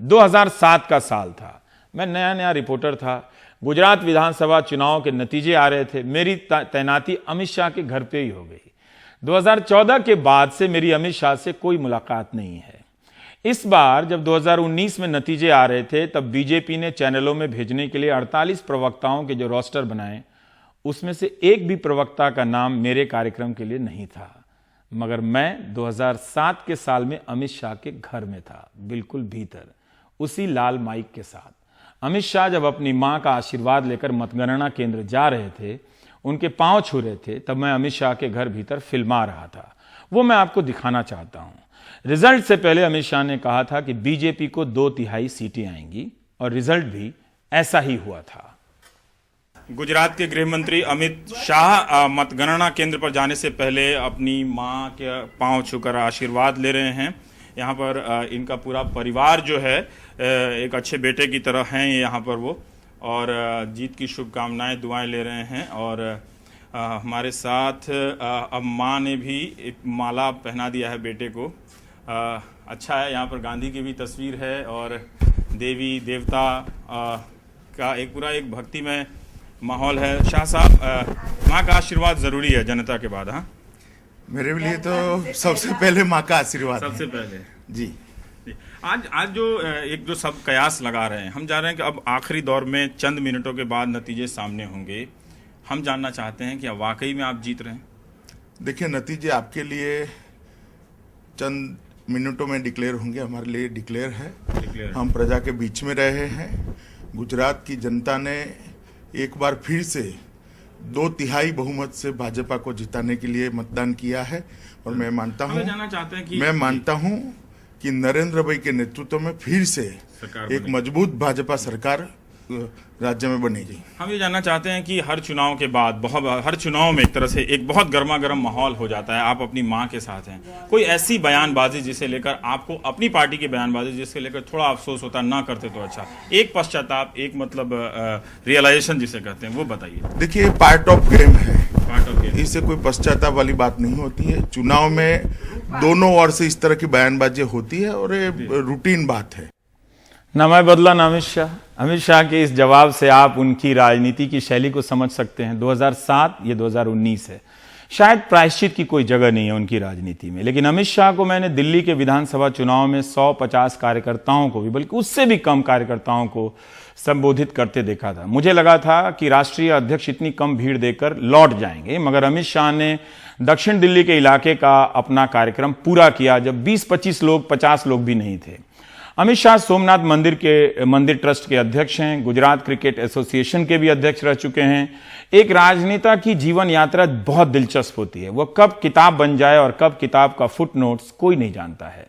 2007 का साल था। मैं नया नया रिपोर्टर था। गुजरात विधानसभा चुनाव के नतीजे आ रहे थे। मेरी तैनाती अमित शाह के घर पे ही हो गई। 2014 के बाद से मेरी अमित शाह से कोई मुलाकात नहीं है। इस बार जब 2019 में नतीजे आ रहे थे तब बीजेपी ने चैनलों में भेजने के लिए 48 प्रवक्ताओं के जो रोस्टर बनाए, उसमें से एक भी प्रवक्ता का नाम मेरे कार्यक्रम के लिए नहीं था। मगर मैं 2007 के साल में अमित शाह के घर में था, बिल्कुल भीतर, उसी लाल माइक के साथ। अमित शाह जब अपनी मां का आशीर्वाद लेकर मतगणना केंद्र जा रहे थे, उनके पांव छू रहे थे, तब मैं अमित शाह के घर भीतर फिल्मा रहा था। वो मैं आपको दिखाना चाहता हूं। रिजल्ट से पहले अमित शाह ने कहा था कि बीजेपी को 2/3 सीटें आएंगी, और रिजल्ट भी ऐसा ही हुआ था। गुजरात के गृह मंत्री अमित शाह मतगणना केंद्र पर जाने से पहले अपनी मां के पांव छूकर आशीर्वाद ले रहे हैं। यहाँ पर इनका पूरा परिवार जो है एक अच्छे बेटे की तरह हैं यहाँ पर वो, और जीत की शुभकामनाएं दुआएं ले रहे हैं। और हमारे साथ अब माँ ने भी एक माला पहना दिया है बेटे को। अच्छा है, यहाँ पर गांधी की भी तस्वीर है और देवी देवता का एक पूरा एक भक्तिमय माहौल है। शाह साहब, माँ का आशीर्वाद जरूरी है जनता के बाद? हाँ, मेरे लिए तो सबसे पहले माँ का आशीर्वाद सबसे पहले जी। आज जो एक जो सब कयास लगा रहे हैं, हम जा रहे हैं कि अब आखिरी दौर में चंद मिनटों के बाद नतीजे सामने होंगे। हम जानना चाहते हैं कि वाकई में आप जीत रहे हैं? देखिए, नतीजे आपके लिए चंद मिनटों में डिक्लेयर होंगे, हमारे लिए डिक्लेयर है। हम प्रजा के बीच में रहे हैं। गुजरात की जनता ने एक बार फिर से 2/3 बहुमत से भाजपा को जिताने के लिए मतदान किया है। और मैं मानता हूं कि नरेंद्र भाई के नेतृत्व में फिर से एक मजबूत भाजपा सरकार राज्य में बनेगी। हम ये जानना चाहते हैं कि हर चुनाव के बाद हर चुनाव में एक तरह से एक बहुत गर्मा गर्म माहौल हो जाता है। आप अपनी मां के साथ हैं, कोई ऐसी बयानबाजी जिसे लेकर आपको, अपनी पार्टी की बयानबाजी जिससे लेकर थोड़ा अफसोस होता, ना करते तो अच्छा, एक पश्चाताप, एक मतलब रियलाइजेशन जिसे कहते हैं, वो बताइए। देखिए, पार्ट ऑफ गेम है, इससे कोई पश्चाताप वाली बात नहीं होती है। चुनाव में दोनों ओर से इस तरह की बयानबाजी होती है और ये रूटीन बात है। ना मैं बदला ना अमित शाह। अमित शाह के इस जवाब से आप उनकी राजनीति की शैली को समझ सकते हैं। 2007, ये 2019 है। शायद प्रायश्चित की कोई जगह नहीं है उनकी राजनीति में। लेकिन अमित शाह को मैंने दिल्ली के विधानसभा चुनाव में 150 कार्यकर्ताओं को भी, बल्कि उससे भी कम कार्यकर्ताओं को संबोधित करते देखा था। मुझे लगा था कि राष्ट्रीय अध्यक्ष इतनी कम भीड़ देकर लौट जाएंगे, मगर अमित शाह ने दक्षिण दिल्ली के इलाके का अपना कार्यक्रम पूरा किया, जब 20-25 लोग, 50 लोग भी नहीं थे। अमित शाह सोमनाथ मंदिर ट्रस्ट के अध्यक्ष हैं, गुजरात क्रिकेट एसोसिएशन के भी अध्यक्ष रह चुके हैं। एक राजनेता की जीवन यात्रा बहुत दिलचस्प होती है। वह कब किताब बन जाए और कब किताब का फुटनोट्स कोई नहीं जानता है।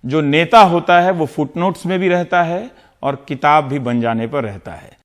जो नेता होता है वो फुटनोट्स में भी रहता है और किताब भी बन जाने पर रहता है।